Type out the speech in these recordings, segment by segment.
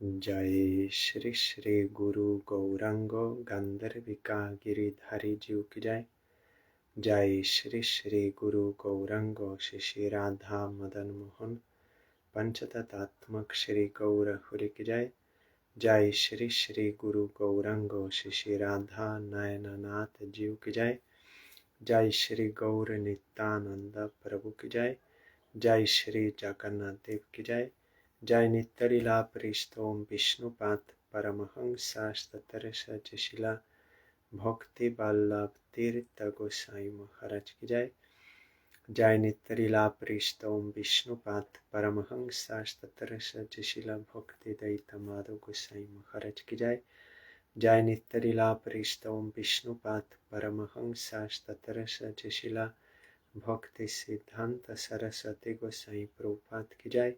जय श्री श्री गुरु गौरांगो गंधर्विका गिरिधारी जीव की जय। जय श्री श्री गुरु गौरांगो श्री राधा मदन मोहन पंचतत्त्वात्मक श्री गौर हरि की जय। जय श्री श्री गुरु गौरांगो श्री राधा नयननाथ जीव की जय। जय श्री गौर नित्यानंद प्रभु की जय। जय श्री जगन्नाथ देव की जय। जय नित्यलीला परिस्तोम विष्णुपाद परमहंस शिला भक्ति वल्लभ तीर्थ गोसाई महाराज की जय। जय नित्यलीला परिस्तोम विष्णुपाद परमहंस शिला भक्ति दैत माधव गोसाई महाराज की जय। जय नित्यलीला परिस्तोम विष्णुपाद परमहंस शिला भक्ति सिद्धांत सरस्वती गोसाई प्रभुपाद की जय।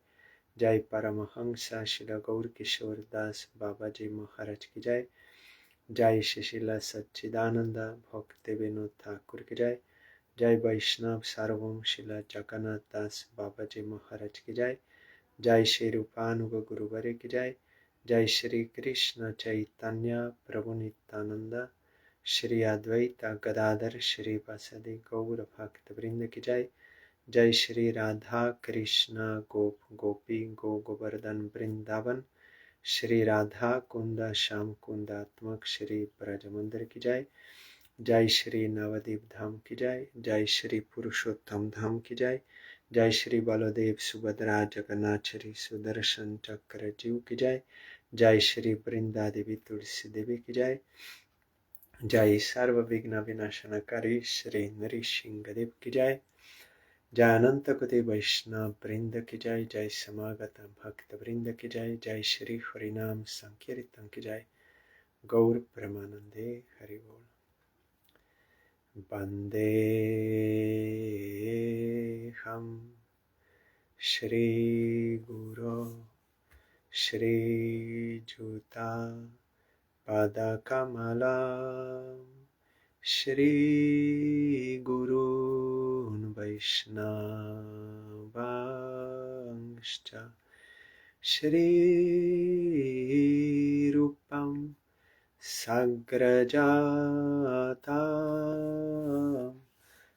जय परमहंस श्री गौर किशोर दास बाबा जी महाराज की जय। जय शिशिला सच्चिदानंद भक्ति विनोद ठाकुर की जय। जय वैष्णव सार्वभौम शिला जगन्नाथ दास बाबा जी महाराज की जय। जय श्री रूपानुग गुरुवर की जय। जय श्री कृष्ण चैतन्य प्रभु नित्यानंद श्री अद्वैत गदाधर श्री वासदि गौर भक्त वृंद की जय। जय श्री राधा कृष्ण गोप गोपी गो गोवर्धन वृंदावन श्री राधा कुंद श्याम कुंदात्मक श्री ब्रज मंदिर की जय। जय श्री नवदीप धाम की जय। जय श्री पुरुषोत्तम धाम की जय। जय श्री बलदेव सुभद्रा जगन्नाथ श्री सुदर्शन चक्र जीव की जय। जय श्री वृंदा देवी तुलसी देवी की जय। जय सर्व विघ्न विनाशनकारी श्री नृसिंह देव की जय। जय अनंत कोटि वैष्णव वृंद की जय। जय समागत भक्त वृंद की जय। जय श्री हरिनाम संकीर्तन की जय। गौर प्रेमानंदे हरि बोल। वंदे हम श्री गुरु श्री जुता पदकमला श्री गुरून् वैष्णवांश्च श्री रूपं सग्रजातं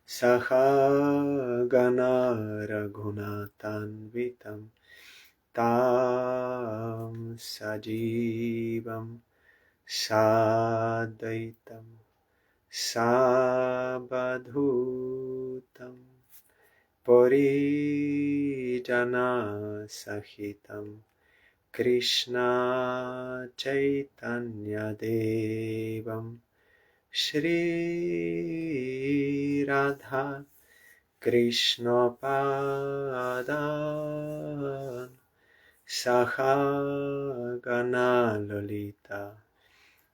सहगना रघुनाथान्वितं तं सजीवं साद्वैतं सावधूतं परिजनसहितं कृष्ण चैतन्यदेवं श्री राधा कृष्णपादान् सहगना ललिता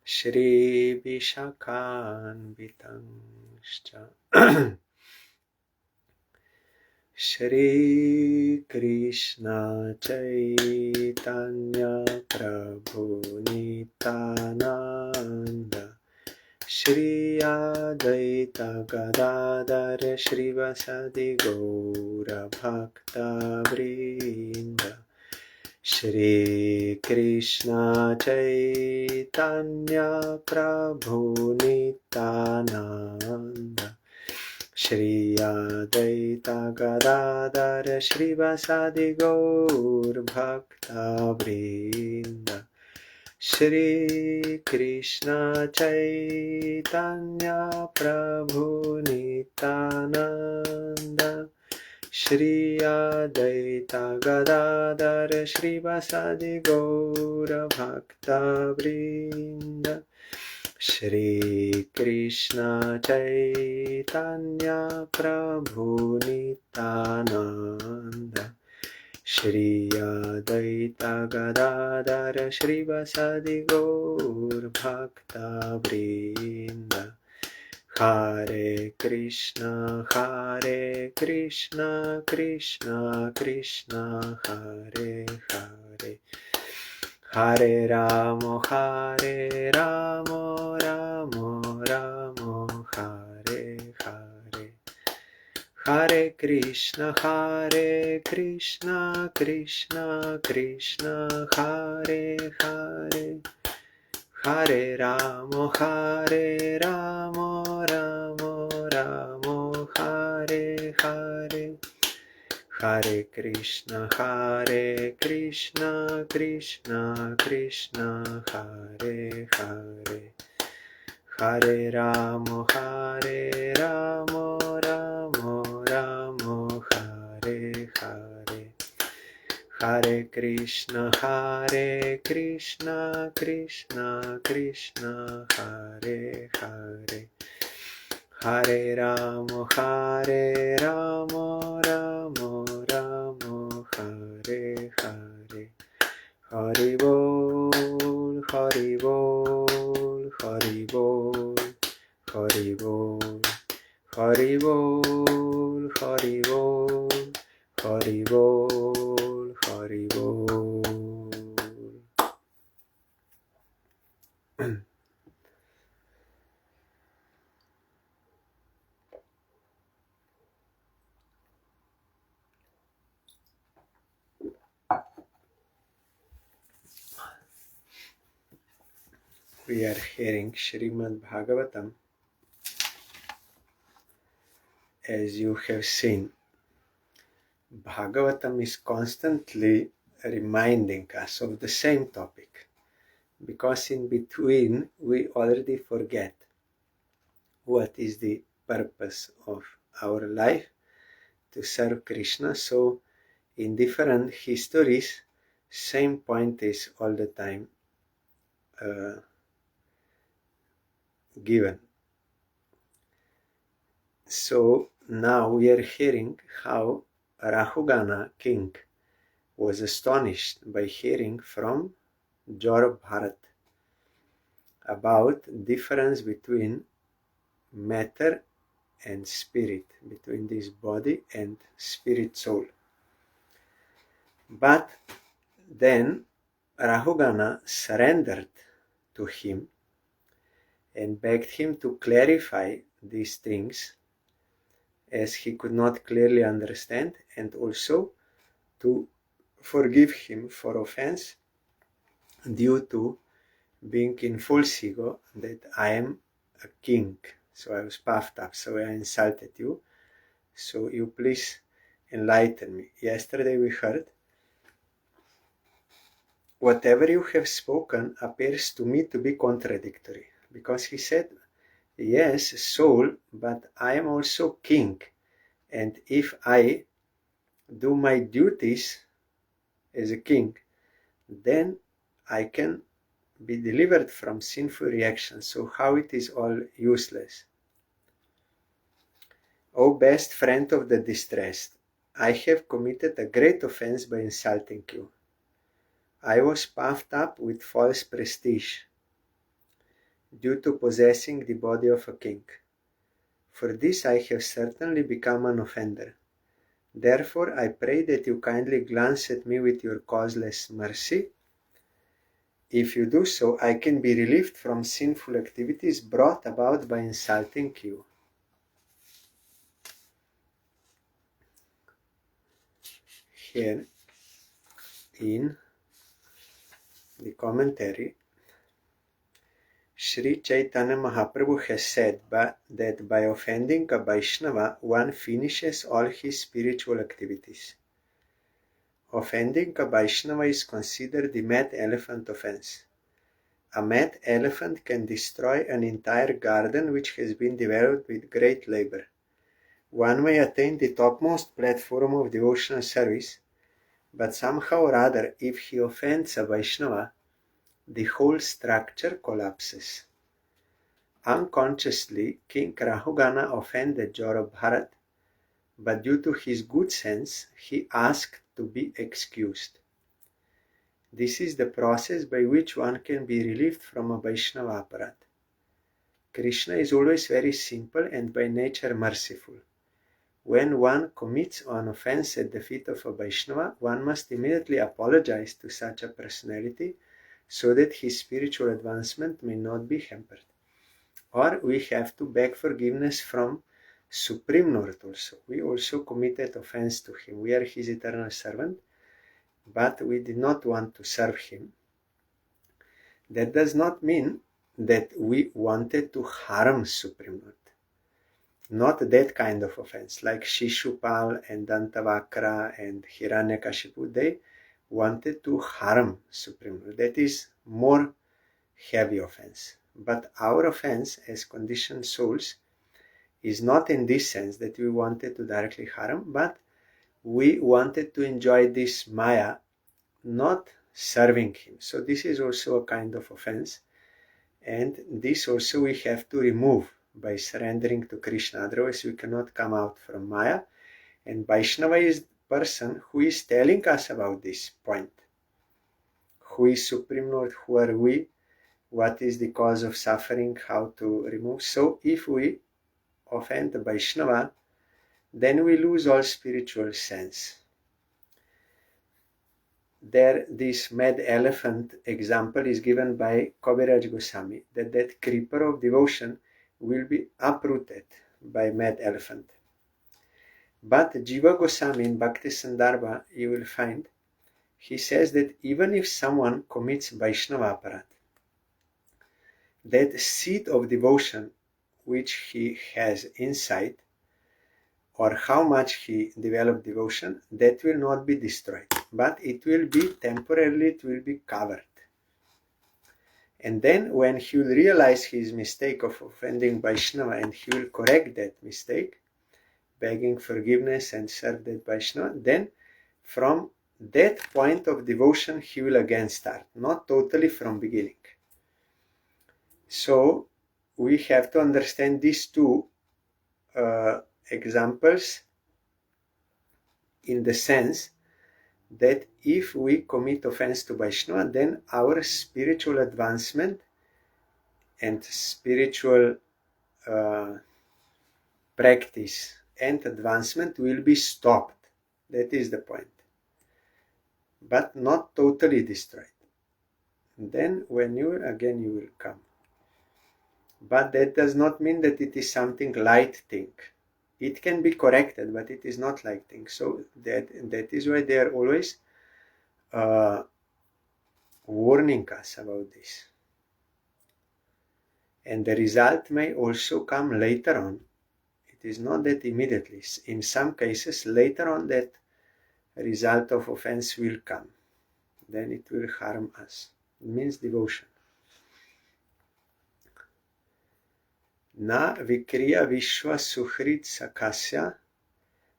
श्री विशाखान्वितंश्च श्री कृष्ण चैतन्य प्रभु नित्यानंद श्री अद्वैत गदाधर श्रीवासदि गौर भक्तवृंद श्री कृष्ण चैतन्य प्रभु नित्यानंद श्री अद्वैत गदाधर श्रीवासदि गौर भक्तवृंद श्री कृष्ण चैतन्य प्रभु नित्यानंद श्री अद्वैत गदाधर श्रीवासदि गौर भक्तवृंद श्री कृष्ण चैतन्य प्रभु नित्यानंद श्री अद्वैत गदाधर श्रीवासदि गौर भक्तवृंद हरे Krishna Krishna Krishna Hare Hare Hare Ram Ram Ram Ram Hare Hare Hare Krishna, Krishna Krishna, Hare Hare, Hare Ramo, Ramo Ramo, Hare Hare, Hare Krishna, Krishna Krishna, Hare Hare, Hare Ramo, Ramo, Hare Hare, Hare Krishna, Krishna Krishna, Hare Hare, Hare Ramo, Ramo, Hare Hare. Hari Bol, Hari Bol, Hari Bol, Hari Bol, Hari Bol, Hari Bol, Hari Bol, Hari Bol. We are hearing SRIMAD BHAGAVATAM. As you have seen, Bhagavatam is constantly reminding us of the same topic, because in between we already forget what is the purpose of our life, to serve Krishna. So in different histories, same point is all the time given. So now we are hearing how Rahugana king was astonished by hearing from Jor Bharat about difference between matter and spirit, between this body and spirit soul. But then Rahugana surrendered to him and begged him to clarify these things, as he could not clearly understand, and also to forgive him for offense due to being in false ego, that I am a king, so I was puffed up, so I insulted you, so you please enlighten me. Yesterday we heard, whatever you have spoken appears to me to be contradictory, because he said, yes, soul, but I am also king, and if I do my duties as a king, then I can be delivered from sinful reactions. So how it is all useless? O best friend of the distressed, I have committed a great offense by insulting you. I was puffed up with false prestige due to possessing the body of a king. For this I have certainly become an offender. Therefore I pray that you kindly glance at me with your causeless mercy. If you do so, I can be relieved from sinful activities brought about by insulting you. Here in the commentary, Sri Chaitanya Mahaprabhu has said that by offending a Vaishnava, one finishes all his spiritual activities. Offending a Vaishnava is considered the mad elephant offense. A mad elephant can destroy an entire garden which has been developed with great labor. One may attain the topmost platform of devotional service, but somehow or other, if he offends a Vaishnava, the whole structure collapses. Unconsciously, King Rahugana offended Jor Bharat, but due to his good sense, he asked to be excused. This is the process by which one can be relieved from a Vaishnava aparat. Krishna is always very simple and by nature merciful. When one commits an offense at the feet of a Vaishnava, one must immediately apologize to such a personality so that his spiritual advancement may not be hampered. Or we have to beg forgiveness from Supreme Lord also. We also committed offense to him. We are his eternal servant, but we did not want to serve him. That does not mean that we wanted to harm Supreme Lord. Not that kind of offense, like Shishupal and Dantavakra and Hiranyakashipu, they wanted to harm Supreme Lord. That is more heavy offense. But our offense as conditioned souls is not in this sense that we wanted to directly harm, but we wanted to enjoy this Maya, not serving him. So this is also a kind of offense, and this also we have to remove by surrendering to Krishna. Otherwise we cannot come out from Maya, and Vaishnava is the person who is telling us about this point. Who is Supreme Lord? Who are we? What is the cause of suffering? How to remove? So if we offend the Vaishnava, then we lose all spiritual sense. There, this mad elephant example is given by Kaviraj Goswami, that creeper of devotion will be uprooted by mad elephant. But Jiva Goswami in Bhakti Sandarbha, you will find, he says that even if someone commits Vaishnava aparat, that seed of devotion which he has inside, or how much he developed devotion, that will not be destroyed, but it will be temporarily, it will be covered. And then when he will realize his mistake of offending Vaishnava, and he will correct that mistake, begging forgiveness and serve that Vaishnava, then from that point of devotion he will again start, not totally from beginning. So we have to understand these two examples in the sense that if we commit offense to Vaishnava, then our spiritual advancement and spiritual practice and advancement will be stopped. That is the point. But not totally destroyed. Then when you will come. But that does not mean that it is something light thing. It can be corrected, but it is not light thing. So that is why they are always warning us about this. And the result may also come later on. It is not that immediately. In some cases, later on that result of offense will come. Then it will harm us. It means devotion. Na vikriya vishwa suhrit sakasya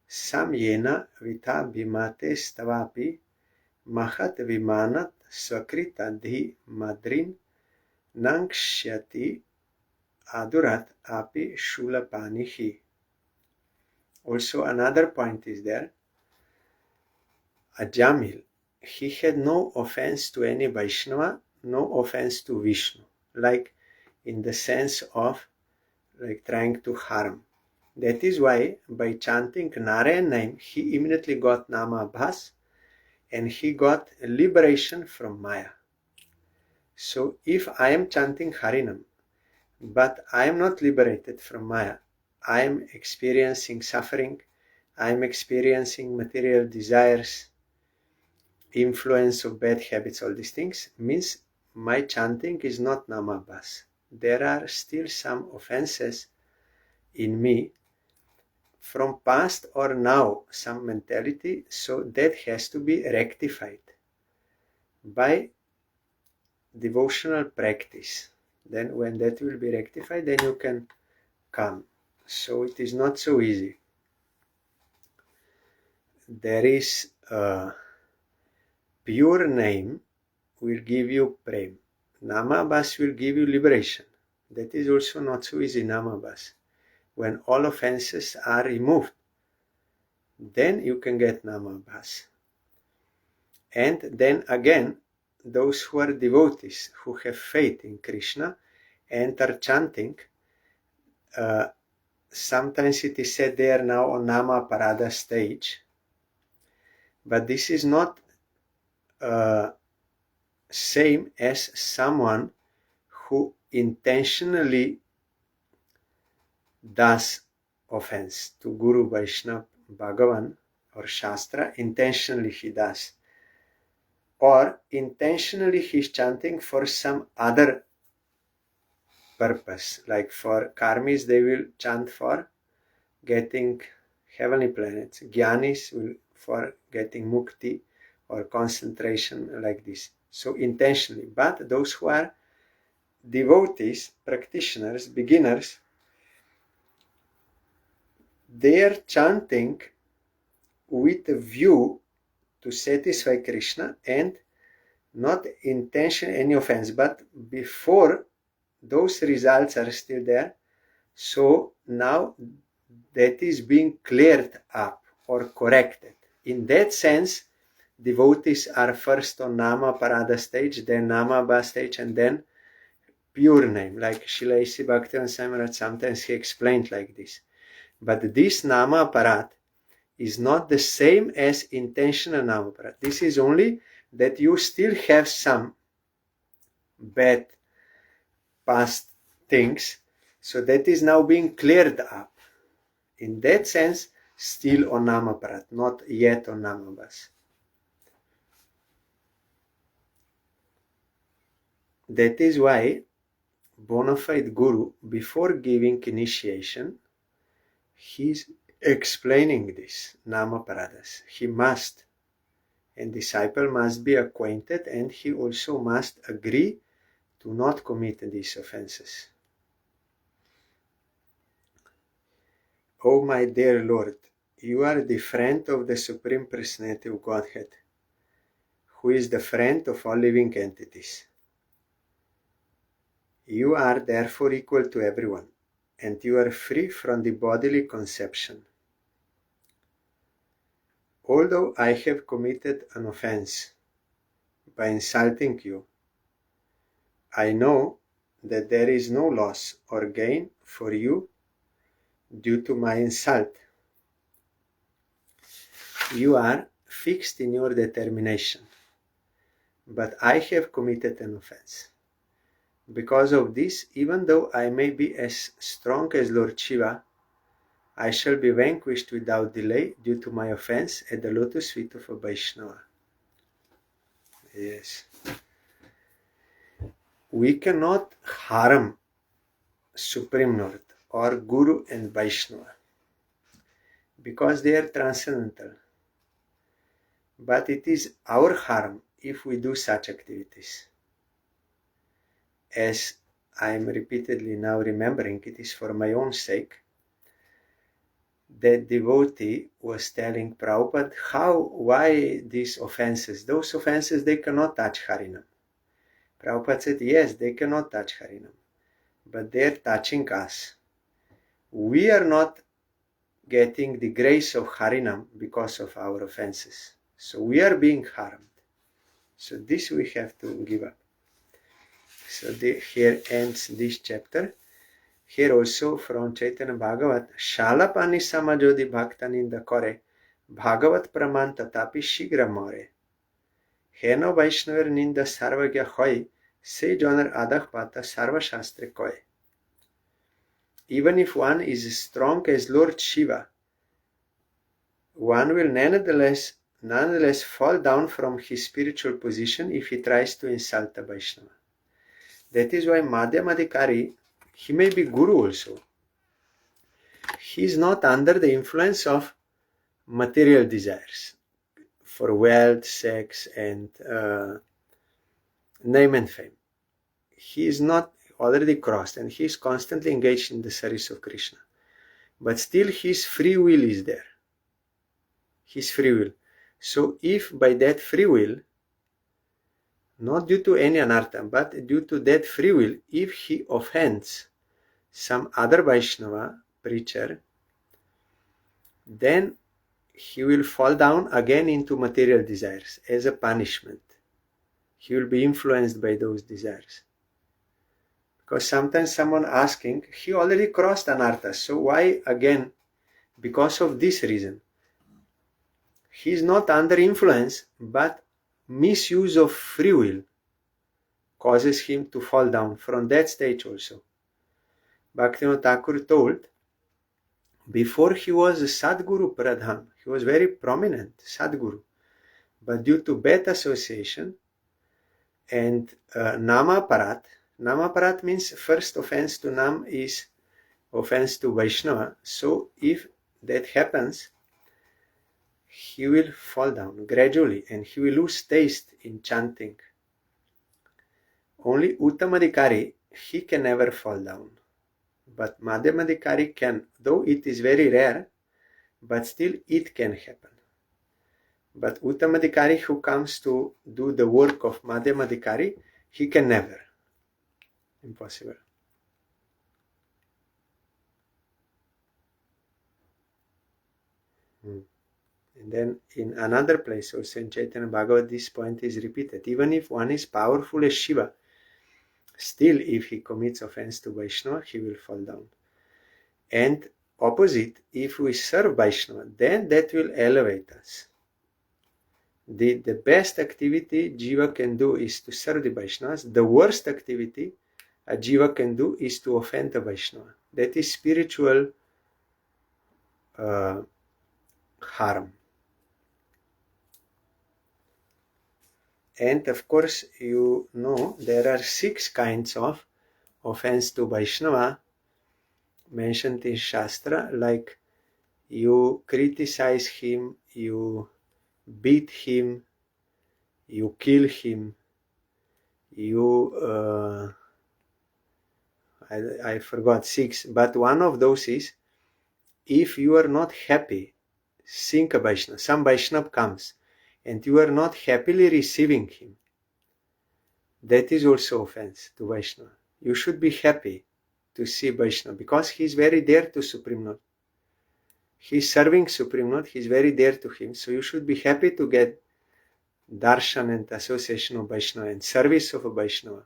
samyena vita bhimate stavapi mahat vimanat swakritadhi madrin nangshyati adurat api shulapanihi. Also another point is there. Ajamil, he had no offense to any Vaishnava, no offense to Vishnu, like in the sense of like trying to harm. That is why by chanting Narayan name, he immediately got Nama Abhas and he got liberation from Maya. So if I am chanting Harinam, but I am not liberated from Maya, I am experiencing suffering, I am experiencing material desires, influence of bad habits, all these things, means my chanting is not Nama Abhas. There are still some offenses in me from past or now, some mentality, so that has to be rectified by devotional practice. Then when that will be rectified, then you can come. So it is not so easy. There is a pure name will give you prem. Nama Abhas will give you liberation. That is also not so easy, Nama Abhas. When all offenses are removed, then you can get Nama Abhas. And then again, those who are devotees, who have faith in Krishna and are chanting, sometimes it is said they are now on Nama Parada stage, but this is not same as someone who intentionally does offense to Guru, Vaishnava, Bhagavan or Shastra, intentionally he does. Or intentionally he's chanting for some other purpose. Like for karmis, they will chant for getting heavenly planets. Jnanis will for getting mukti or concentration, like this. So intentionally. But those who are devotees, practitioners, beginners, they are chanting with a view to satisfy Krishna and not intention any offense. But before those results are still there, so now that is being cleared up or corrected. In that sense, devotees are first on Nama Parada stage, then Nama Ba stage, and then pure name. Like Srila A.C. Bhaktivedanta Swami Maharaj, sometimes he explained like this. But this Nama Parat is not the same as intentional Nama Parat. This is only that you still have some bad past things, so that is now being cleared up. In that sense, still on Nama Parat, not yet on Nama Bas. That is why bona fide Guru, before giving initiation, he's explaining this Nama Paradas. He must, and disciple must be acquainted, and he also must agree to not commit these offenses. Oh my dear Lord, you are the friend of the Supreme Personality of Godhead, who is the friend of all living entities. You are therefore equal to everyone, and you are free from the bodily conception. Although I have committed an offense by insulting you, I know that there is no loss or gain for you due to my insult. You are fixed in your determination, but I have committed an offense. Because of this, even though I may be as strong as Lord Shiva, I shall be vanquished without delay due to my offense at the lotus feet of a Vaishnava. Yes. We cannot harm Supreme Lord or Guru and Vaishnava because they are transcendental. But it is our harm if we do such activities. As I am repeatedly now remembering, it is for my own sake. That devotee was telling Prabhupada, why these offenses? Those offenses, they cannot touch Harinam. Prabhupada said, yes, they cannot touch Harinam, but they are touching us. We are not getting the grace of Harinam because of our offenses. So we are being harmed. So this we have to give up. So here ends this chapter. Here also from Chaitanya Bhagavat, Shalapani samajodi bhaktaninda kore, Bhagavat praman tatapi shigra more. Heno Vaishnavar ninda sarvagya hoy, se jonar adah pata sarva shastre koy. Even if one is as strong as Lord Shiva, one will nonetheless fall down from his spiritual position if he tries to insult a Vaishnava. That is why Madhyamadikari, he may be Guru also. He is not under the influence of material desires for wealth, sex, and name and fame. He is not already crossed, and he is constantly engaged in the service of Krishna. But still his free will is there. His free will. So if by that free will, not due to any anartha, but due to that free will, if he offends some other Vaishnava preacher, then he will fall down again into material desires as a punishment. He will be influenced by those desires. Because sometimes someone asking, he already crossed anartha, so why again? Because of this reason. He is not under influence, but misuse of free will causes him to fall down from that stage also. Bhaktivinoda Thakur told, Before he was a Sadguru Pradhan, he was very prominent Sadguru. But due to bad association and Namaparat means first offense to Nam is offense to Vaishnava. So if that happens, he will fall down gradually and he will lose taste in chanting. Only Uttamadikari, he can never fall down. But Madhyamadikari can, though it is very rare, but still it can happen. But Uttamadikari who comes to do the work of Madhyamadikari, he can never. Impossible. And then in another place, also in Chaitanya Bhagavad, this point is repeated. Even if one is powerful as Shiva, still if he commits offense to Vaishnava, he will fall down. And opposite, if we serve Vaishnava, then that will elevate us. The best activity Jiva can do is to serve the Vaishnavas. The worst activity a Jiva can do is to offend a Vaishnava. That is spiritual harm. And of course, you know there are 6 kinds of offense to Vaishnava mentioned in Shastra, like you criticize him, you beat him, you kill him, you I forgot 6, but one of those is if you are not happy seeing a Vaishnava, some Vaishnava comes and you are not happily receiving him, that is also offense to Vaishnava. You should be happy to see Vaishnava because he is very dear to Supreme Lord. He is serving Supreme Lord, he is very dear to him, so you should be happy to get darshan and association of Vaishnava and service of a Vaishnava.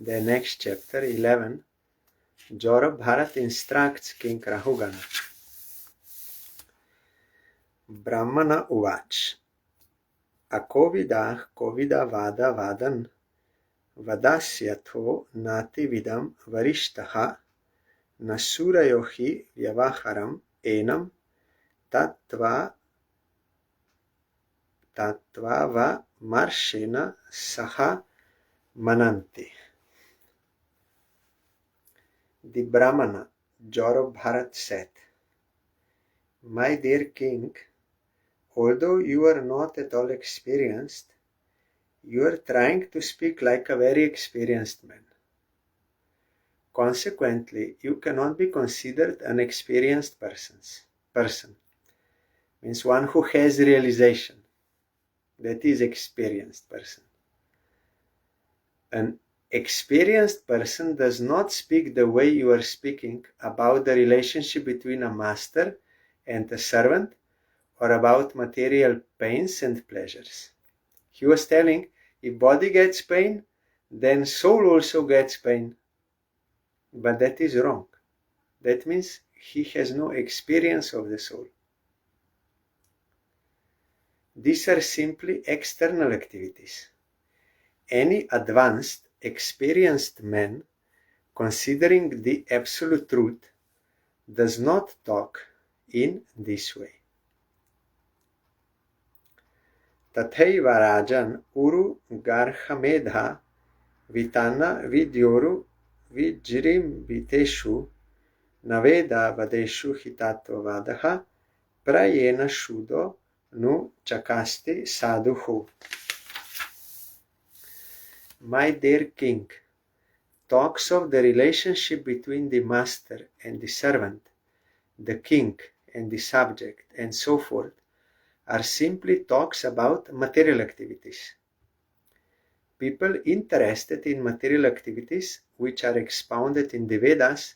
The next chapter, 11, Jaura Bharat instructs King Rahugana. Brahmana Uvach Akovidah Kovida Vada Vadan Vadasyatho Nati Vidam Varishtaha Nasurayohi Vyavaharam Enam Tattva Va Marshena Saha Mananti. The Brahmana, Jaura Bharat, said, My dear king, although you are not at all experienced, you are trying to speak like a very experienced man. Consequently, you cannot be considered an experienced person. Means one who has realization. That is experienced person. An experienced person does not speak the way you are speaking about the relationship between a master and a servant or about material pains and pleasures. He was telling, if body gets pain, then soul also gets pain. But that is wrong. That means he has no experience of the soul. These are simply external activities. Any advanced, experienced man, considering the absolute truth, does not talk in this way. Tathaiva Rajan Uru Garhamedha Vitana Vidyoru Vijrim Viteshu Naveda Vadeshu Hitatva Vadaha Prayena Shudo Nu Chakasti Sadhuhu. My dear king, talks of the relationship between the master and the servant, the king and the subject, and so forth, are simply talks about material activities. People interested in material activities, which are expounded in the Vedas,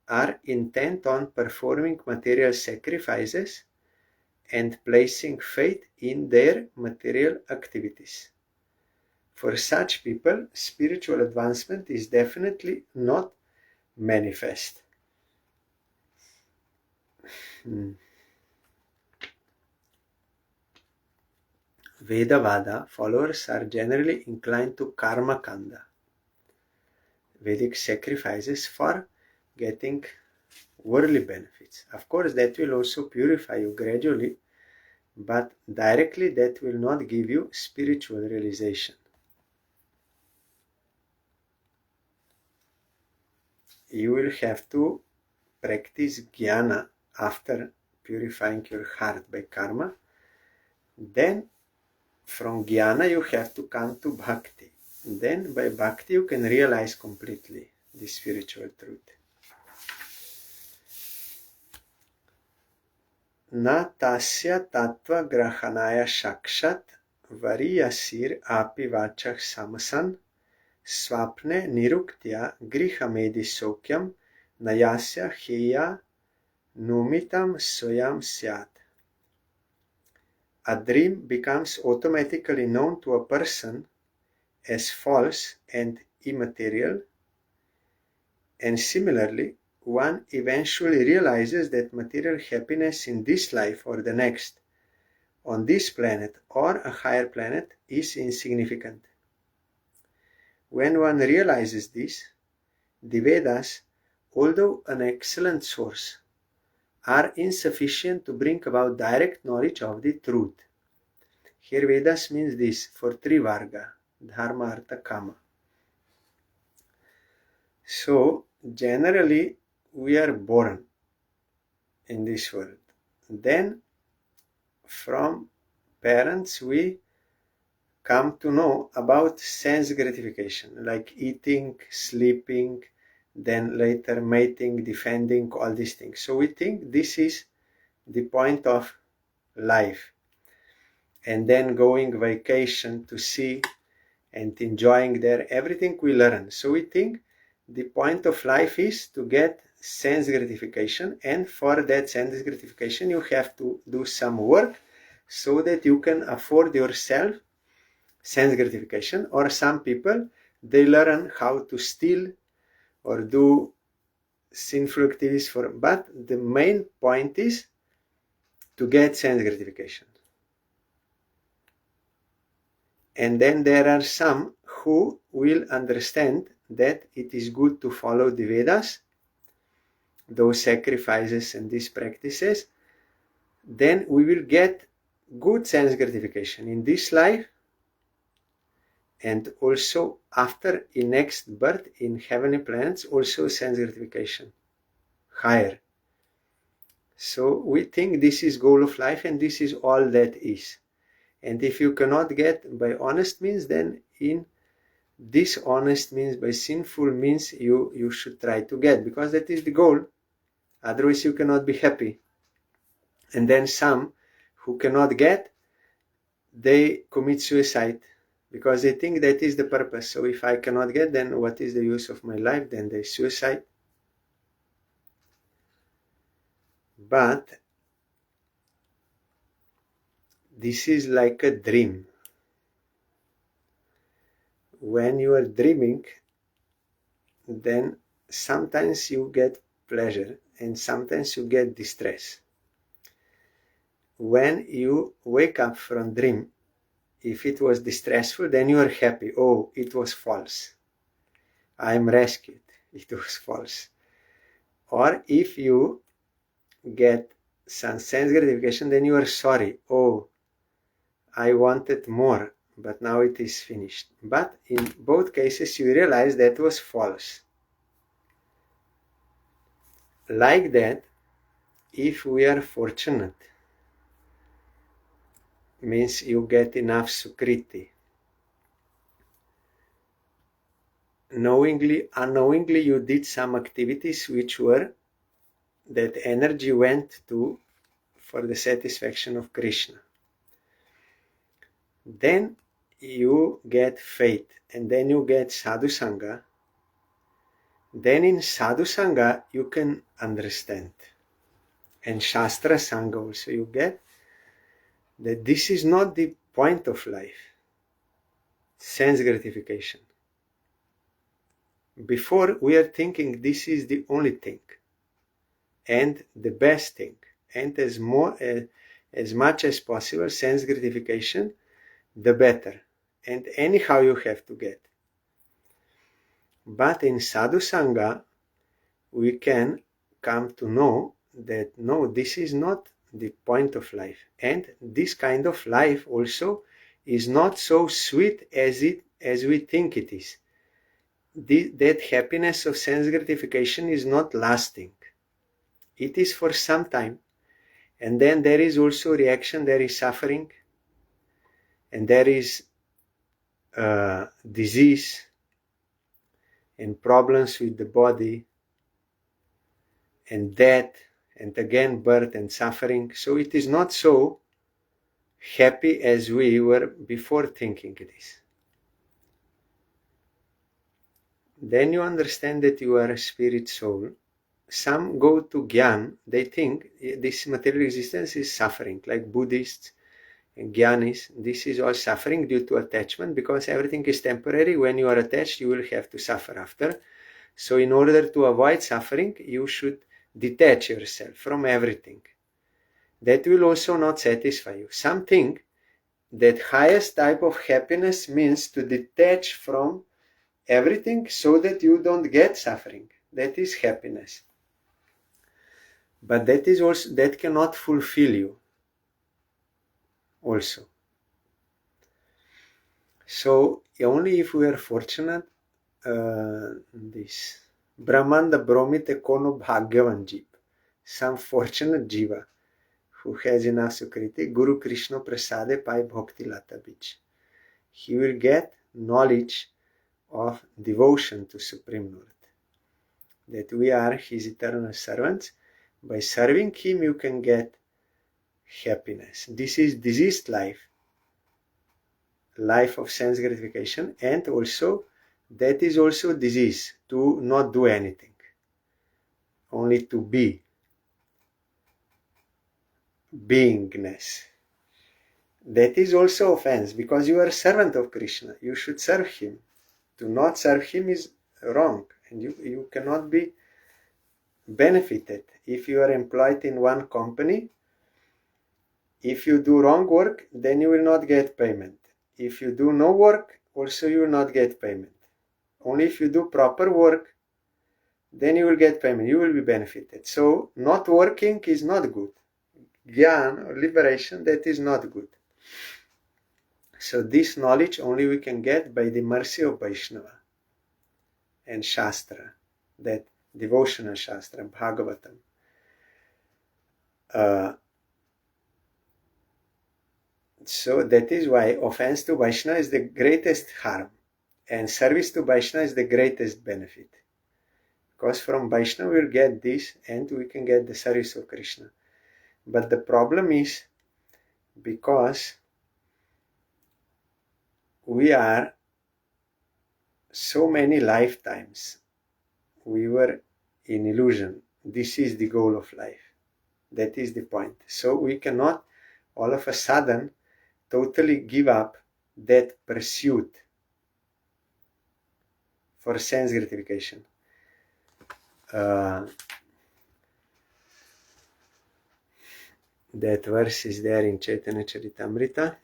are intent on performing material sacrifices and placing faith in their material activities. For such people, spiritual advancement is definitely not manifest. Vedavada followers are generally inclined to karma kanda. Vedic sacrifices for getting worldly benefits. Of course, that will also purify you gradually, but directly that will not give you spiritual realization. You will have to practice jnana after purifying your heart by karma. Then from jnana you have to come to bhakti. Then by bhakti you can realize completely the spiritual truth. Na tasya tattva grahanaya shakshat variyasir api vachak samasan swapne niruktya grihamedi sokyam nayasya heya numitam soyam syat. A dream becomes automatically known to a person as false and immaterial, and similarly, one eventually realizes that material happiness in this life or the next, on this planet or a higher planet, is insignificant. When one realizes this, the Vedas, although an excellent source, are insufficient to bring about direct knowledge of the truth. Here Vedas means this for three varga, dharma, artha, kama. So generally we are born in this world. Then from parents we come to know about sense gratification, like eating, sleeping, then later mating, defending, all these things. So we think this is the point of life. And then going vacation to see and enjoying there everything we learn. So we think the point of life is to get sense gratification, and for that sense gratification you have to do some work so that you can afford yourself sense gratification. Or some people, they learn how to steal or do sinful activities but the main point is to get sense gratification. And then there are some who will understand that it is good to follow the Vedas, those sacrifices and these practices. Then we will get good sense gratification in this life, and also after, in next birth, in heavenly planets, also sense gratification higher. So we think this is goal of life and this is all that is. And if you cannot get by honest means, then in dishonest means, by sinful means, you should try to get, because that is the goal. Otherwise you cannot be happy. And then some who cannot get, they commit suicide because they think that is the purpose. So if I cannot get, then what is the use of my life? Then they suicide. But this is like a dream. When you are dreaming, then sometimes you get pleasure and sometimes you get distress. When you wake up from dream, if it was distressful, then you are happy. Oh, it was false. I am rescued. It was false. Or if you get some sense gratification, then you are sorry. Oh, I wanted more, but now it is finished. But in both cases, you realize that was false. Like that, if we are fortunate, means you get enough sukriti. Knowingly, unknowingly, you did some activities which were, that energy went to for the satisfaction of Krishna. Then you get faith, and then you get sadhu sangha. Then in sadhu sangha you can understand, and shastra sangha also you get that this is not the point of life, sense gratification. Before we are thinking this is the only thing and the best thing, and as much as possible sense gratification, the better, and anyhow you have to get. But in sadhu sangha, we can come to know that no, this is not the point of life, and this kind of life also is not so sweet as we think it is. That happiness of sense gratification is not lasting. It is for some time, and then there is also reaction, there is suffering, and there is disease and problems with the body, and death, and again birth and suffering. So it is not so happy as we were before thinking it is. Then you understand that you are a spirit soul. Some go to Gyan, they think this material existence is suffering, like Buddhists and Gyanis. This is all suffering due to attachment, because everything is temporary. When you are attached, you will have to suffer after. So in order to avoid suffering, you should detach yourself from everything. That will also not satisfy you. Some think that highest type of happiness means to detach from everything so that you don't get suffering. That is happiness. But that is also, that cannot fulfill you also. So only if we are fortunate, this Brahmanda Bromite Kono Bhagyavan Jeev, some fortunate jiva who has enough Sukriti, Guru Krishna Prasade Pai Bhakti Lata Bij. He will get knowledge of devotion to Supreme Lord. That we are His eternal servants. By serving Him, you can get happiness. This is diseased life of sense gratification, and also that is also disease, to not do anything, only to be, beingness. That is also offense, because you are a servant of Krishna. You should serve Him. To not serve Him is wrong, and you cannot be benefited. If you are employed in one company, if you do wrong work, then you will not get payment. If you do no work, also you will not get payment. Only if you do proper work, then you will get payment, you will be benefited. So not working is not good. Gyan or liberation, that is not good. So this knowledge only we can get by the mercy of Vaishnava and Shastra, that devotional Shastra, Bhagavatam. So that is why offense to Vaishnava is the greatest harm, and service to Vaishnava is the greatest benefit. Because from Vaishnava we will get this, and we can get the service of Krishna. But the problem is, because we are so many lifetimes, we were in illusion. This is the goal of life. That is the point. So we cannot all of a sudden totally give up that pursuit for sense gratification. That verse is there in Chaitanya Charitamrita.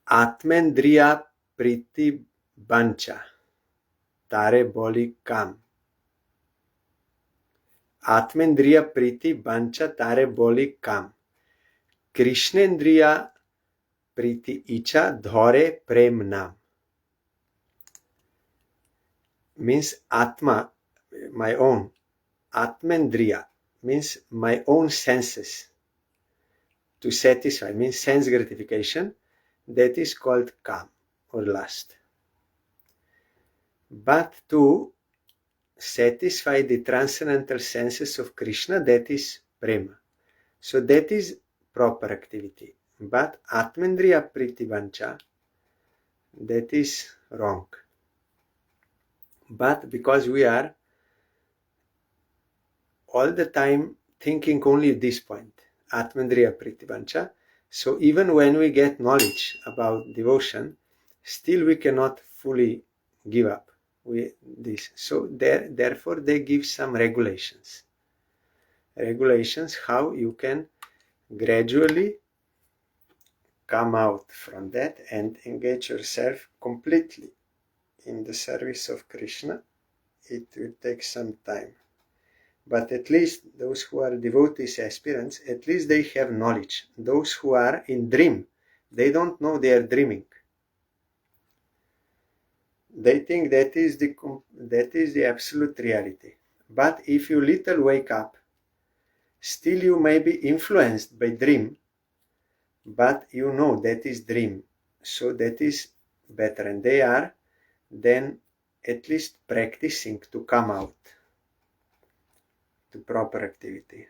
Atmendriya priti bancha tare boli kam. Atmendriya priti bancha tare boli kam. Krishnendriya priti icha dhore prem nam. Means Atma, my own. Atmendriya means my own senses. To satisfy means sense gratification. That is called kam or lust. But to satisfy the transcendental senses of Krishna, that is prema. So that is proper activity. But Atmendriya Pritivancha, that is wrong. But because we are all the time thinking only at this point, Atmendriya Pritivancha, so even when we get knowledge about devotion, still we cannot fully give up with this. So therefore they give some regulations. Regulations how you can gradually come out from that and engage yourself completely in the service of Krishna, it will take some time. But at least those who are devotees, aspirants, at least they have knowledge. Those who are in dream, they don't know they are dreaming. They think that is the absolute reality. But if you little wake up, still you may be influenced by dream, but you know that is dream. So that is better. And they are then at least practicing to come out to proper activity.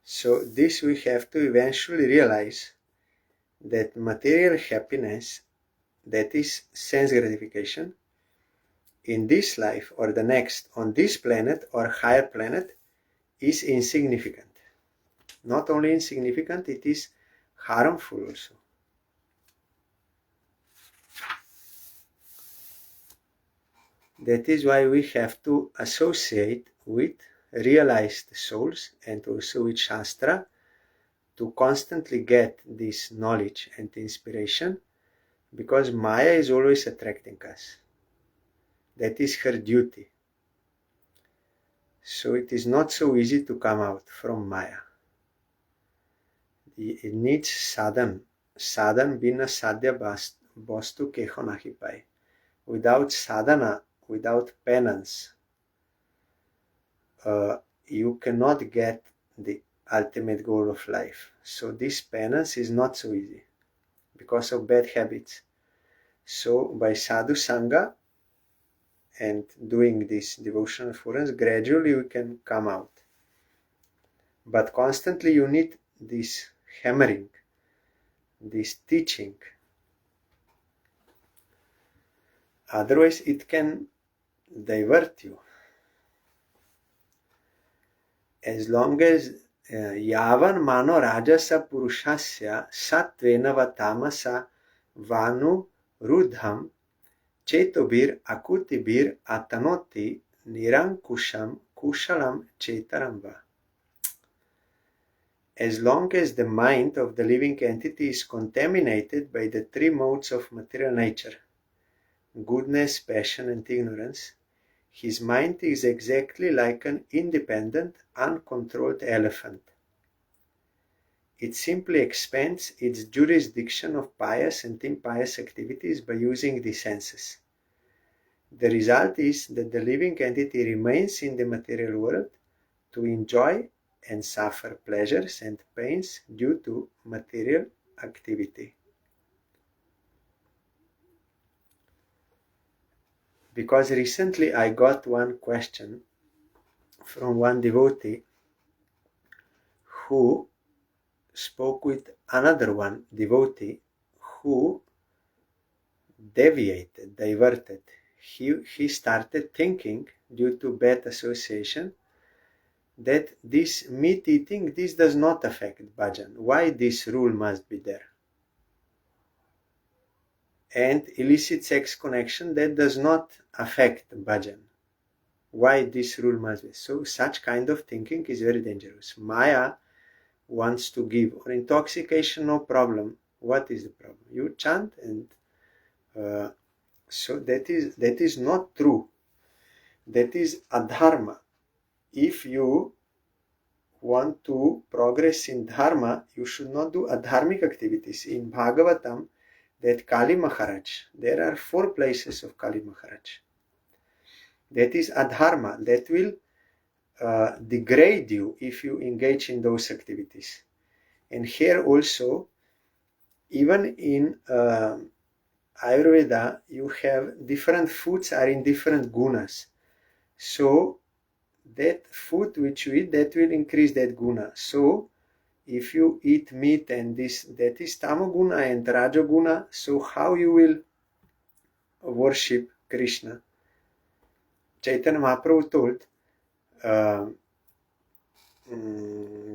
So this we have to eventually realize that material happiness, that is sense gratification, in this life or the next, on this planet or higher planet, is insignificant. Not only insignificant, it is harmful also. That is why we have to associate with realized souls and also with Shastra to constantly get this knowledge and inspiration, because Maya is always attracting us. That is her duty. So it is not so easy to come out from Maya. It needs sadhan. Sadhan bina sadhya vastu keho nahi pai. Without sadhana, without penance, you cannot get the ultimate goal of life. So this penance is not so easy because of bad habits. So by sadhu sangha and doing this devotional forums, gradually we can come out. But constantly you need this hammering, this teaching. Otherwise it can divert you. As long as yavan mano rajasa purushasya satvena vatamasa vanu rudham chetobir akutibir atanoti nirankusham kushalam chetaramba. As long as the mind of the living entity is contaminated by the three modes of material nature, goodness, passion, and ignorance, his mind is exactly like an independent, uncontrolled elephant. It simply expands its jurisdiction of pious and impious activities by using the senses. The result is that the living entity remains in the material world to enjoy and suffer pleasures and pains due to material activity. Because recently I got one question from one devotee who spoke with another one devotee who diverted. He started thinking, due to bad association, that this meat eating, this does not affect bhajan. Why this rule must be there? And illicit sex connection, that does not affect bhajan. Why this rule must be? So such kind of thinking is very dangerous. Maya wants to give, or intoxication, no problem. What is the problem? You chant, and so that is not true. That is adharma. If you want to progress in dharma, you should not do adharmic activities. In Bhagavatam, that Kali Maharaj, there are 4 places of Kali Maharaj. That is adharma. That will degrade you if you engage in those activities. And here also, even in Ayurveda, you have different foods are in different gunas. So that food which you eat, that will increase that guna. So if you eat meat and that is tamoguna and rajoguna, so how you will worship Krishna? Chaitanya Mahaprabhu told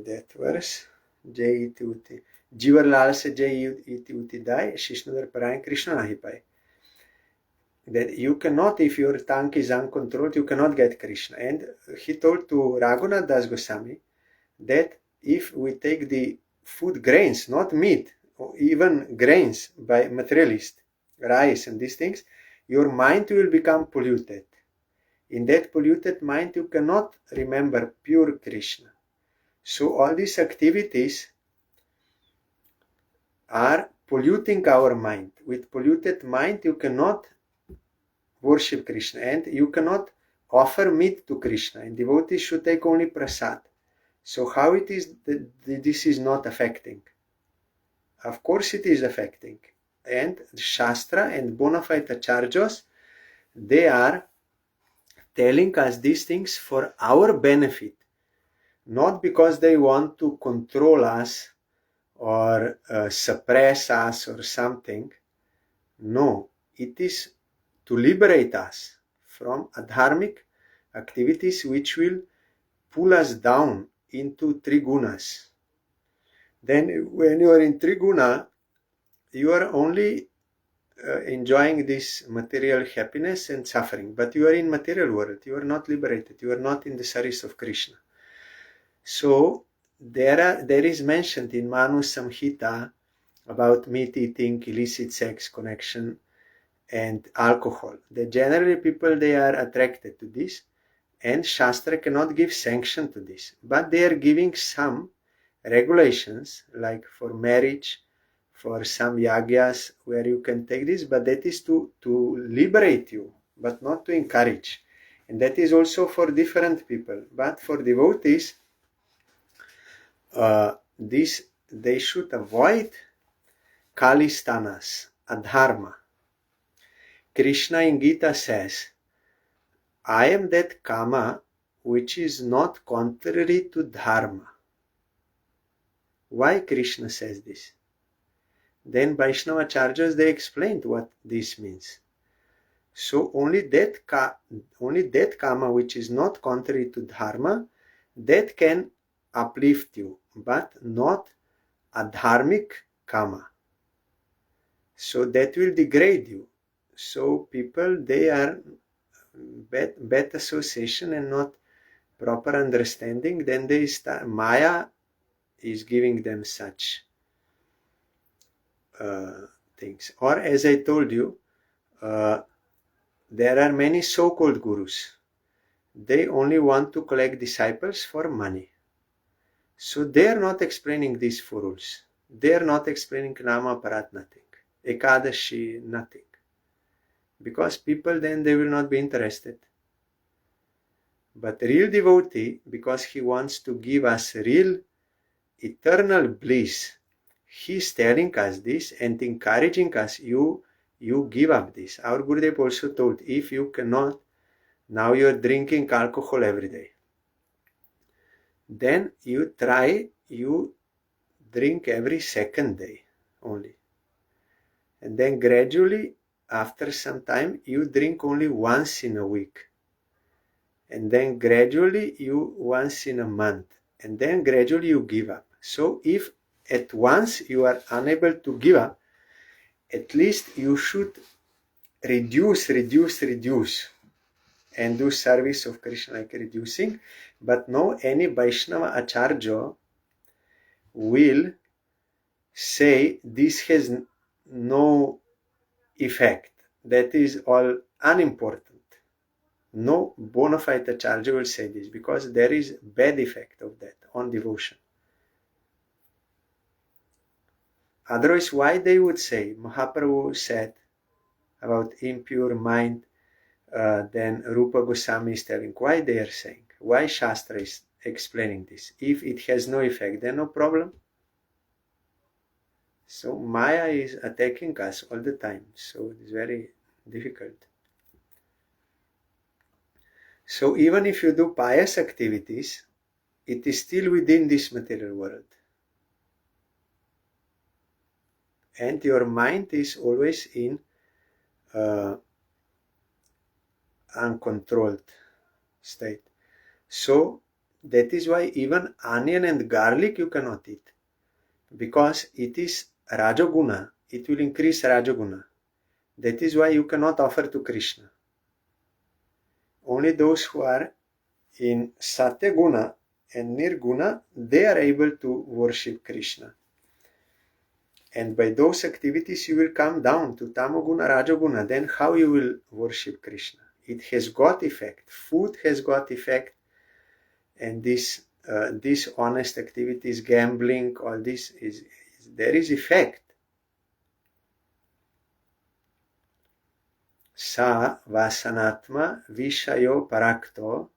that verse, Jai iti uti, Jivar lal se jai iti uti dai, Shishnudar parayan Krishna nahi pai. That you cannot, if your tongue is uncontrolled, you cannot get Krishna. And he told to Raghunath Das Goswami that if we take the food grains, not meat, or even grains by materialist, rice and these things, your mind will become polluted. In that polluted mind, you cannot remember pure Krishna. So all these activities are polluting our mind. With polluted mind, you cannot worship Krishna and you cannot offer meat to Krishna. And devotees should take only prasad. So how it is that this is not affecting? Of course it is affecting. And Shastra and bona fide acharyas, they are telling us these things for our benefit, not because they want to control us or suppress us or something. No, it is to liberate us from adharmic activities which will pull us down into trigunas. Then when you are in triguna, you are only enjoying this material happiness and suffering, but you are in material world, you are not liberated, you are not in the service of Krishna. So there is mentioned in Manu Samhita about meat eating, illicit sex, connection, and alcohol. That generally people, they are attracted to this, and Shastra cannot give sanction to this, but they are giving some regulations, like for marriage, for some yagyas where you can take this, but that is to liberate you, but not to encourage. And that is also for different people. But for devotees, this they should avoid kalistanas, adharma. Krishna in Gita says, I am that kama which is not contrary to dharma. Why Krishna says this? Then Vaishnava Acharyas, they explained what this means. So only that kama which is not contrary to dharma, that can uplift you, but not adharmic kama. So that will degrade you. So people, they are bad association and not proper understanding, then they start, Maya is giving them such things. Or as I told you, there are many so-called gurus. They only want to collect disciples for money. So they are not explaining these four rules. They are not explaining Nama Parat, nothing. Ekadashi, nothing. Because people, then they will not be interested. But real devotee, because he wants to give us real eternal bliss, he is telling us this and encouraging us, you give up this. Our Gurudev also told, if you cannot, now you are drinking alcohol every day, then you drink every second day only. And then gradually, after some time, you drink only once in a week. And then gradually, you once in a month. And then gradually you give up. So if at once you are unable to give up, at least you should reduce and do service of Krishna like reducing. But no, any Vaishnava Acharya will say this has no effect. That is all unimportant. No bona fide Acharya will say this, because there is bad effect of that on devotion. Otherwise, why they would say? Mahaprabhu said about impure mind, then Rupa Goswami is telling why they are saying. Why Shastra is explaining this? If it has no effect, then no problem. So Maya is attacking us all the time. So it's very difficult. So even if you do pious activities, it is still within this material world. And your mind is always in uncontrolled state. So that is why even onion and garlic you cannot eat, because it is Rajoguna. It will increase Rajoguna. That is why you cannot offer to Krishna. Only those who are in Satyaguna and Nirguna, they are able to worship Krishna. And by those activities you will come down to Tamoguna, Rajoguna. Then how you will worship Krishna? It has got effect. Food has got effect. And these honest activities, gambling, all this, there is effect. Sa vasanatma vishayo parakto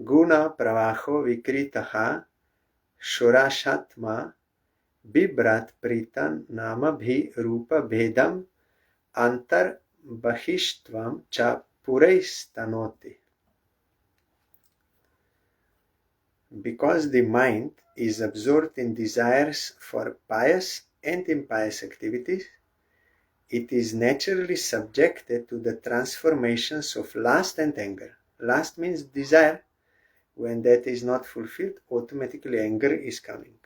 guna pravaho vikritaha shurashatma bibrat pritan nama bhi rupa bhedam antar bahistvam cha puraistanoti. Because the mind is absorbed in desires for pious and impious activities, it is naturally subjected to the transformations of lust and anger. Lust means desire. When that is not fulfilled, automatically anger is coming.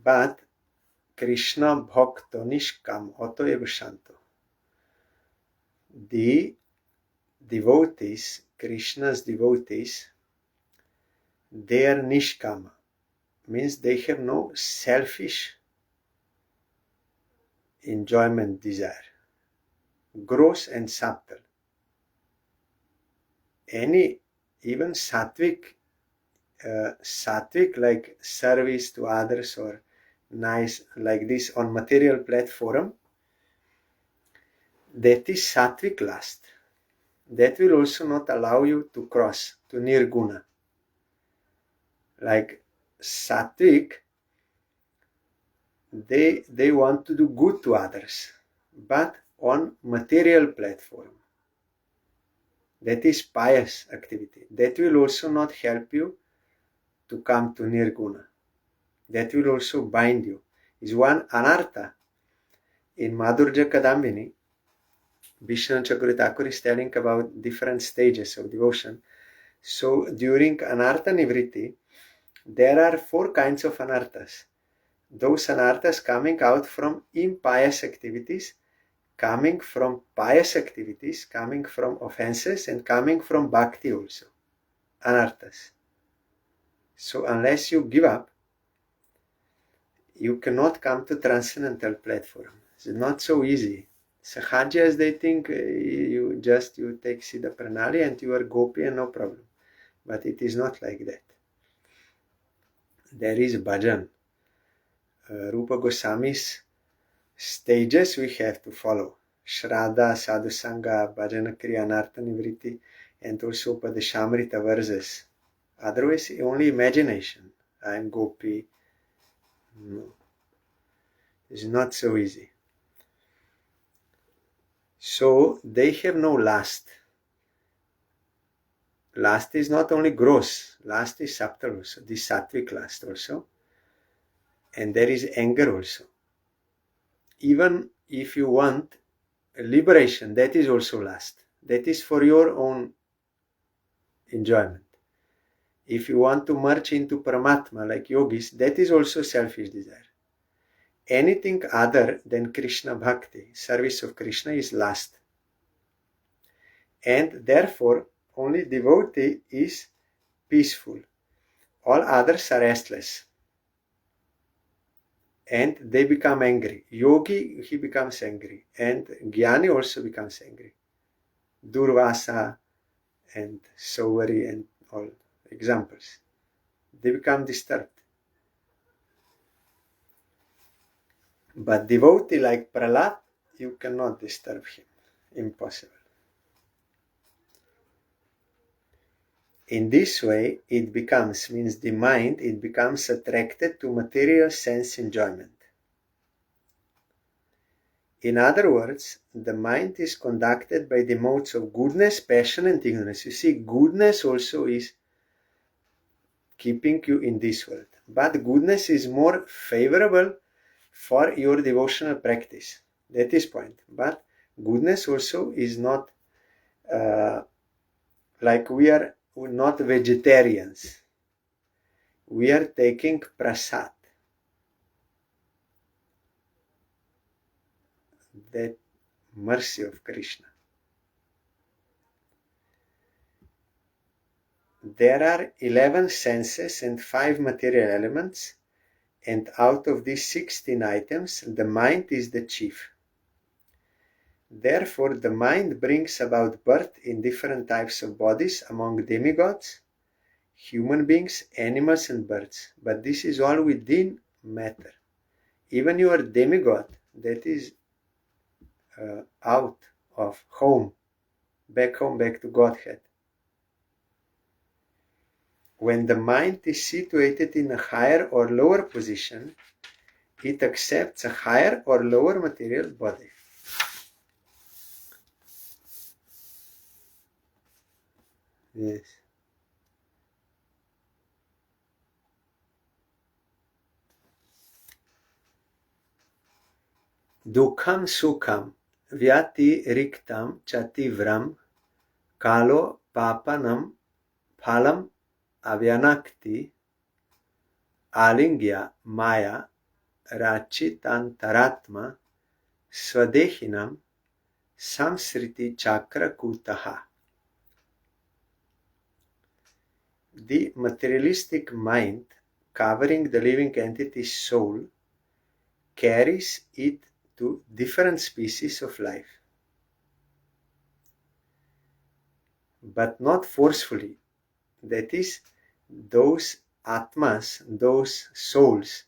But Krishna Bhakta Nishkam Otoev Shanto. The devotees, Krishna's devotees, they are Nishkama, means they have no selfish enjoyment desire, gross and subtle. Even sattvic like service to others or nice like this on material platform, that is sattvic lust. That will also not allow you to cross to nirguna. Like sattvic, they want to do good to others, but on material platform. That is pious activity. That will also not help you to come to nirguna. That will also bind you. Is one anartha. In Madhurya Kadambini, Vishnu Chakravarti Thakur is telling about different stages of devotion. So during anartha nivritti, there are 4 kinds of anarthas. Those anarthas coming out from impious activities, coming from pious activities, coming from offenses, and coming from bhakti also. Anarthas. So unless you give up, you cannot come to transcendental platform. It's not so easy. Sahajas, they think you take Siddha Pranali and you are gopi and no problem. But it is not like that. There is bhajan. Rupa Goswami's stages we have to follow. Shraddha, Sadhusanga, Bhajana Kriya, Anartha Nivritti, and also Padeshamrita verses. Otherwise, only imagination. I am gopi. No. It's not so easy. So they have no lust. Lust is not only gross, lust is subtle also, the sattvic lust also. And there is anger also. Even if you want liberation, that is also lust. That is for your own enjoyment. If you want to merge into Paramatma like yogis, that is also selfish desire. Anything other than Krishna Bhakti, service of Krishna, is lust. And therefore, only devotee is peaceful. All others are restless. And they become angry. Yogi, he becomes angry. And Jnani also becomes angry. Durvasa and Savari and all examples. They become disturbed. But devotee like Prahlad, you cannot disturb him. Impossible. In this way, means the mind, it becomes attracted to material sense enjoyment. In other words, the mind is conducted by the modes of goodness, passion, and ignorance. You see, goodness also is keeping you in this world. But goodness is more favorable for your devotional practice. That is point. But goodness also is not like we are not vegetarians. We are taking prasad. That mercy of Krishna. There are 11 senses and 5 material elements, and out of these 16 items, the mind is the chief. Therefore, the mind brings about birth in different types of bodies among demigods, human beings, animals, and birds. But this is all within matter. Even your demigod, that is out of home, back to Godhead. When the mind is situated in a higher or lower position, it accepts a higher or lower material body. Yes. Dukham sukham vyati riktam chativram kalo papanam phalam avyanakti alingya maya rachitantaratma swadehinam samsriti chakra kutaha. The materialistic mind, covering the living entity's soul, carries it to different species of life, but not forcefully. That is, those atmas, those souls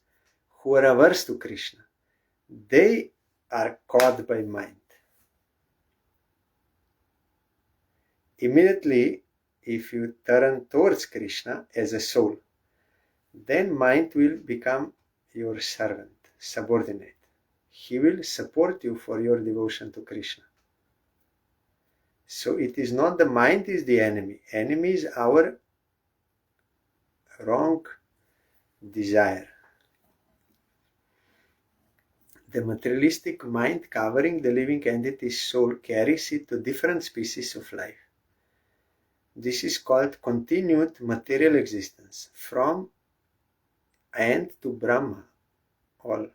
who are averse to Krishna, they are caught by mind. Immediately, if you turn towards Krishna as a soul, then mind will become your servant, subordinate. He will support you for your devotion to Krishna. So it is not the mind is the enemy. Enemy is our wrong desire. The materialistic mind covering the living entity's soul carries it to different species of life. This is called continued material existence, from and to Brahma, all.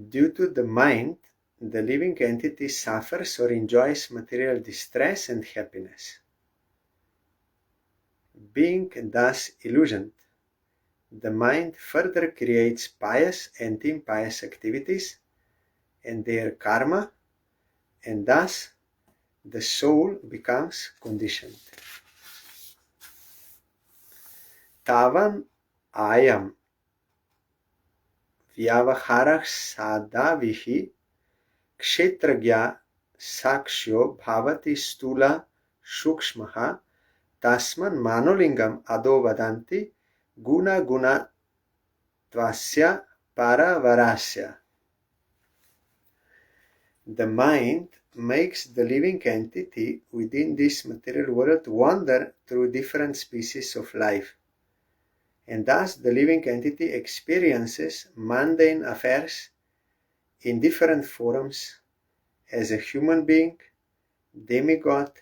Due to the mind, the living entity suffers or enjoys material distress and happiness. Being thus illusioned, the mind further creates pious and impious activities and their karma, and thus the soul becomes conditioned. Tavan ayam vyavaharah sadavihi kshetragya sakshyo bhavati stula shukshmaha tasman manolingam ado vadanti guna guna tvasya paravarasya. The mind makes the living entity within this material world wander through different species of life, and thus the living entity experiences mundane affairs in different forms as a human being, demigod,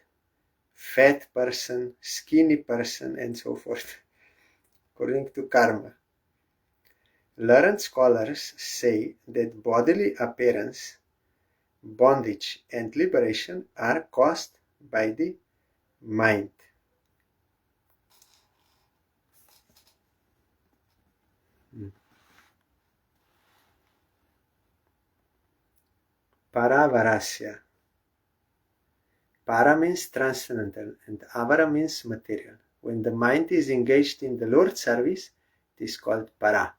fat person, skinny person, and so forth, according to karma. Learned scholars say that bodily appearance, bondage, and liberation are caused by the mind. Paravarasya. Para means transcendental and avara means material. When the mind is engaged in the Lord's service, it is called para,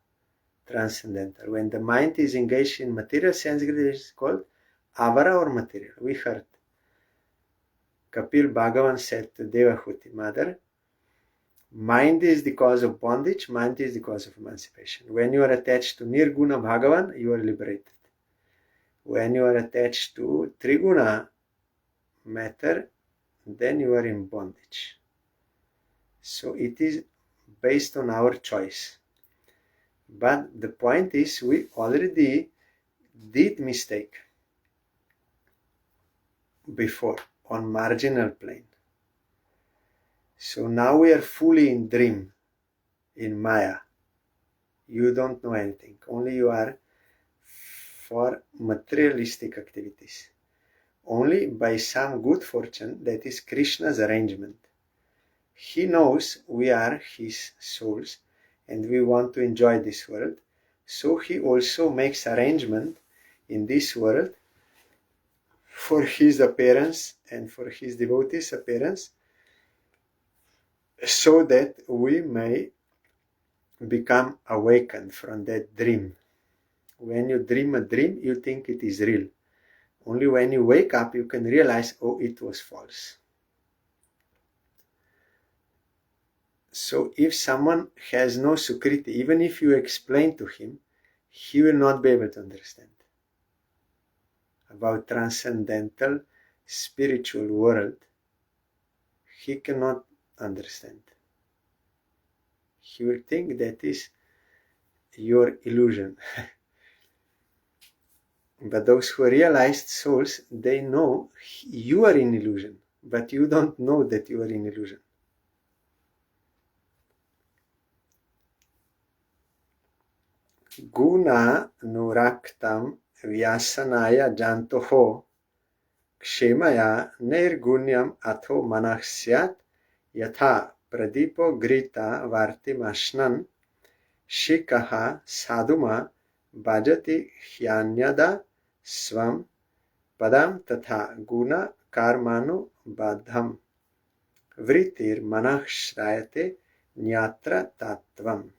transcendental. When the mind is engaged in material sense, it is called avara or material. We heard Kapil Bhagavan said to Devahuti mother, mind is the cause of bondage, mind is the cause of emancipation. When you are attached to Nirguna Bhagavan, you are liberated. When you are attached to Triguna matter, then you are in bondage. So it is based on our choice. But the point is, we already did mistake before on marginal plane. So now we are fully in dream, in Maya. You don't know anything. Only you are for materialistic activities. only by some good fortune that is Krishna's arrangement. He knows we are his souls and we want to enjoy this world, so he also makes arrangement in this world for his appearance and for his devotees' appearance, so that we may become awakened from that dream. When you dream a dream, you think it is real. Only when you wake up, you can realize, oh, it was false. So if someone has no Sukriti, even if you explain to him, he will not be able to understand about transcendental spiritual world. He cannot understand. He will think that is your illusion. But those who are realized souls, they know you are in illusion, but you don't know that you are in illusion. Guna nuraktam vyasanaya jantoho kshemaya nirgunyam atho manaksyat yatha pradipo grita vartimashnan shikaha sadhuma bhajati hyanyada svam padam tatha guna karmanu badham vritir manakshayate nyatra tattvam.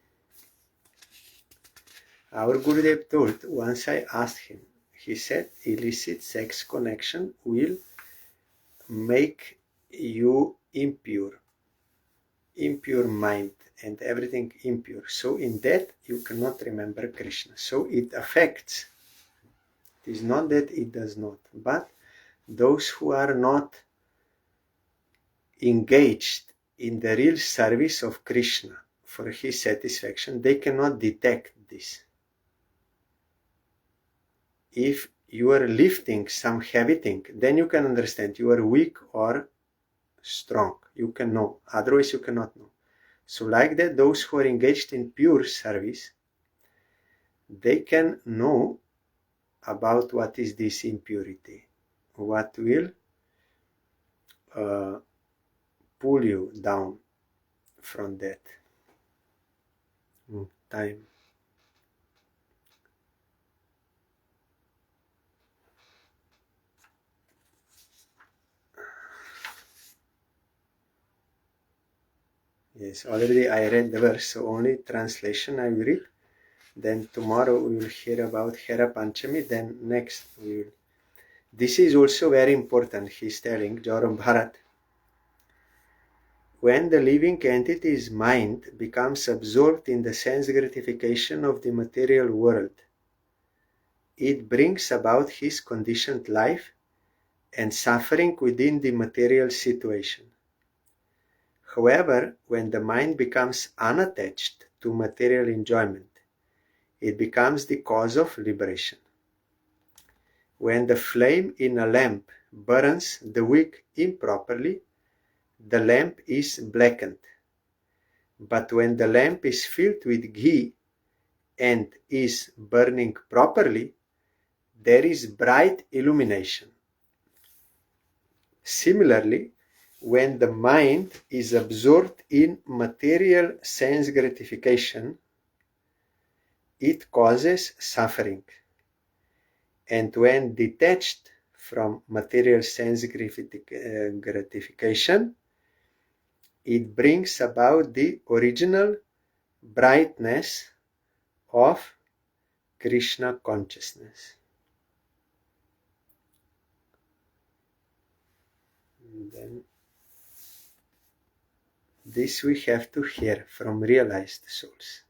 Our Gurudev told, once I asked him, he said, illicit sex connection will make you impure mind and everything impure. So in that you cannot remember Krishna. So it affects. It is not that it does not, but those who are not engaged in the real service of Krishna for his satisfaction, they cannot detect this. If you are lifting some heavy thing, then you can understand you are weak or strong. You can know. Otherwise, you cannot know. So like that, those who are engaged in pure service, they can know about what is this impurity, what will pull you down from that. Time. Yes, already I read the verse, so only translation I will read. Then tomorrow we will hear about Hera Panchami, then next we will. This is also very important, he's telling, Joram Bharat. When the living entity's mind becomes absorbed in the sense gratification of the material world, it brings about his conditioned life and suffering within the material situation. However, when the mind becomes unattached to material enjoyment, it becomes the cause of liberation. When the flame in a lamp burns the wick improperly, the lamp is blackened. But when the lamp is filled with ghee and is burning properly, there is bright illumination. Similarly, when the mind is absorbed in material sense gratification, it causes suffering. And when detached from material sense gratification, it brings about the original brightness of Krishna consciousness. And then this we have to hear from realized souls,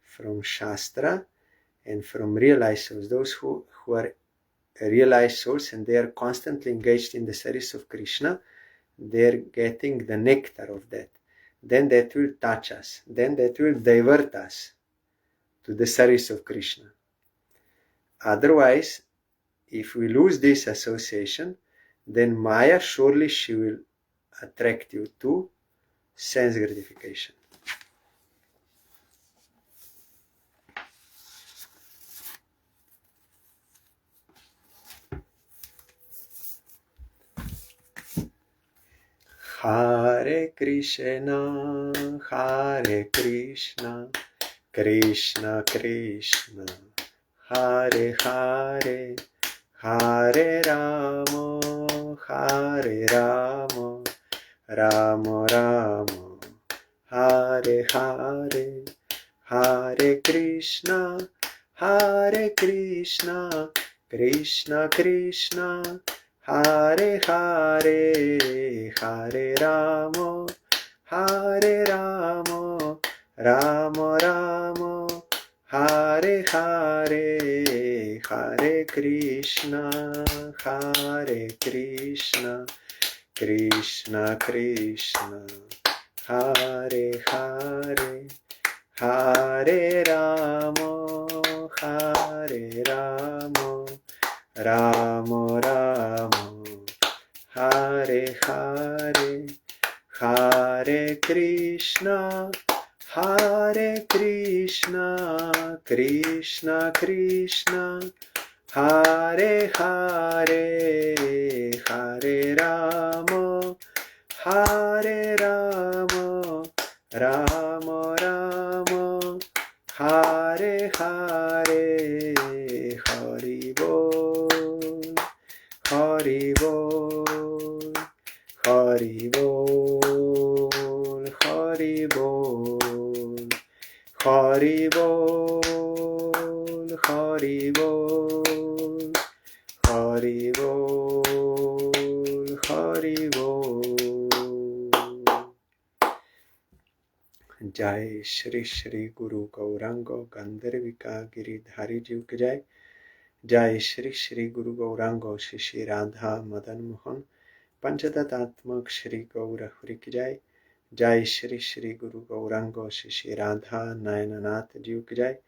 from Shastra and from realized souls, those who are realized souls and they are constantly engaged in the service of Krishna. They're getting the nectar of that. Then that will touch us. Then that will divert us to the service of Krishna. Otherwise, if we lose this association, then Maya surely she will attract you to sense gratification. Hare Krishna, Hare Krishna, Krishna Krishna, Hare Hare, Hare Rama, Hare Rama, Rama Rama, Hare Hare, Hare Krishna, Hare Krishna, Krishna Krishna, Hare Hare, Hare Rama, Hare Rama, Rama Rama, Hare Hare, Hare Krishna, Hare Krishna, Krishna Krishna, Hare Hare, Hare Rama, Hare Rama, Rama Rama, Hare Hare, Hare Krishna, Hare Krishna, Krishna Krishna, Hare Hare, Hare Rama, Hare Rama, Rama Rama, Hare Hare, Hari Bol, Hari Bol, Hari Bol, Hari Bol, Hari Bol, Hari Bol, Hari Bol, Hari Bol. जय श्री श्री गुरु गौरांग गंधर्विका गिरिधारी जीव की जय। जय श्री श्री गुरु गौरांग श्री श्री राधा मदन मोहन पंचतत्त्वात्मक श्री गौर हरि की जय। जय श्री श्री गुरु गौरांग श्री श्री राधा नयननाथ जीव की जय।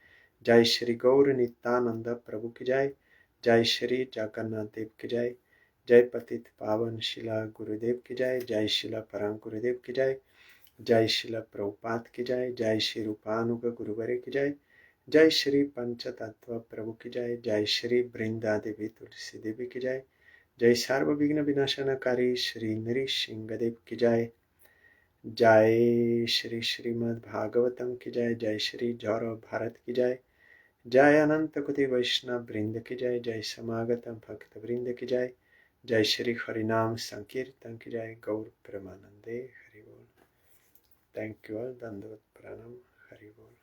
जय श्री गौर नित्यानंद प्रभु की जय। जय श्री जगन्नाथ देव की जय। जय पतित पावन शिला गुरुदेव की जय। जय शिला परम गुरुदेव की जय। जय शिला प्रभुपाद की जय। जय श्री रूपानुग गुरुवरे की जय। जय श्री पंचतत्व प्रभु की जय। जय श्री वृंदा देवी तुलसी देवी की जय। जय सर्वविघ्न विनाशनकारी श्री नृसिंहदेव की जय। जय श्री श्रीमद् भागवतम की जय। जय श्री जौरव भारत की जय। जय अनंत कोटि वैष्णव वृंद की जय। जय समागत भक्त वृंद की जय। जय श्री हरिनाम संकीर्तन की जय। गौर प्रेमानंदे हरि बोल। Thank you all. दंडवत प्रणाम। हरि बोल।